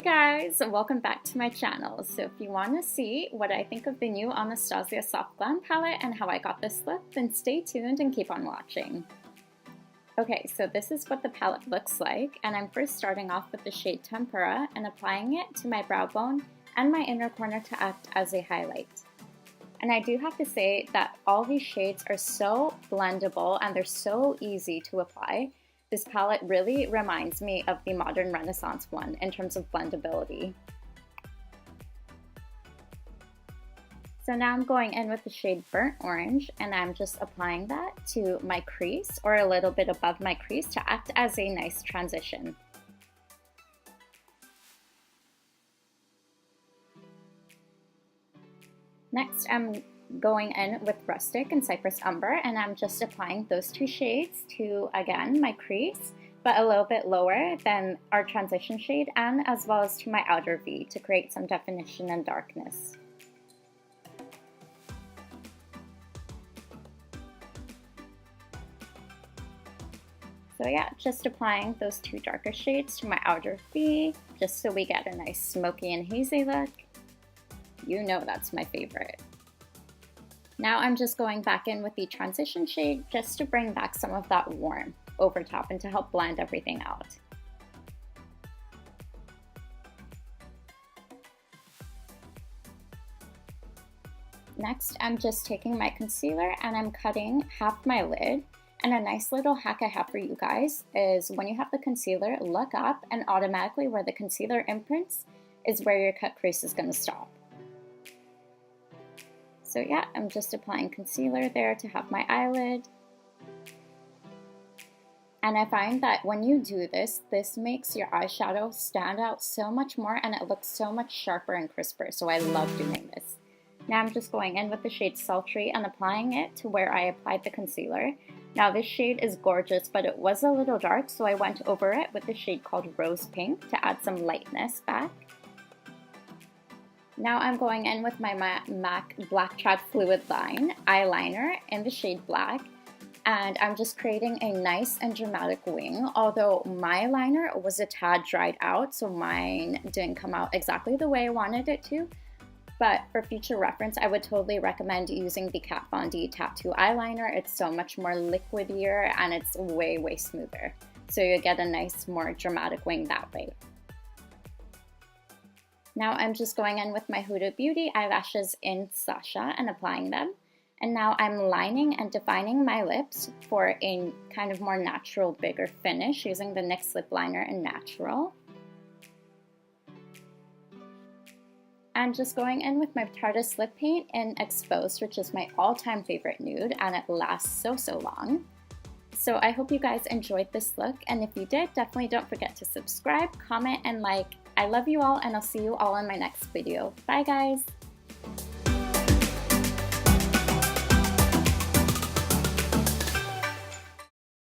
guys, welcome back to my channel. So if you want to see what I think of the new Anastasia Soft Glam palette and how I got this look, then stay tuned and keep on watching. Okay, so this is what the palette looks like, and I'm first starting off with the shade Tempera and applying it to my brow bone and my inner corner to act as a highlight. And I do have to say that all these shades are so blendable and they're so easy to apply. This palette really reminds me of the Modern Renaissance one in terms of blendability. So now I'm going in with the shade Burnt Orange and I'm just applying that to my crease or a little bit above my crease to act as a nice transition. Next, I'm going in with Rustic and Cypress Umber, and I'm just applying those two shades to, again, my crease, but a little bit lower than our transition shade, and as well as to my outer V to create some definition and darkness. So yeah, just applying those two darker shades to my outer V, just so we get a nice smoky and hazy look. You know that's my favorite. Now I'm just going back in with the transition shade just to bring back some of that warmth over top and to help blend everything out. Next, I'm just taking my concealer and I'm cutting half my lid. And a nice little hack I have for you guys is when you have the concealer, look up and automatically where the concealer imprints is where your cut crease is going to stop. So yeah, I'm just applying concealer there to have my eyelid. And I find that when you do this, this makes your eyeshadow stand out so much more and it looks so much sharper and crisper. So I love doing this. Now I'm just going in with the shade Sultry and applying it to where I applied the concealer. Now this shade is gorgeous, but it was a little dark, so I went over it with the shade called Rose Pink to add some lightness back. Now I'm going in with my MAC Blacktrack Fluidline eyeliner in the shade Black, and I'm just creating a nice and dramatic wing, although my liner was a tad dried out, so mine didn't come out exactly the way I wanted it to. But for future reference, I would totally recommend using the Kat Von D Tattoo eyeliner. It's so much more liquidier and it's way, way smoother. So you get a nice, more dramatic wing that way. Now I'm just going in with my Huda Beauty eyelashes in Sasha and applying them. And now I'm lining and defining my lips for a kind of more natural, bigger finish using the NYX lip liner in Natural. And just going in with my Tarteist lip paint in Exposed, which is my all-time favorite nude, and it lasts so long. So I hope you guys enjoyed this look, and if you did, definitely don't forget to subscribe, comment, and like. I love you all, and I'll see you all in my next video. Bye guys!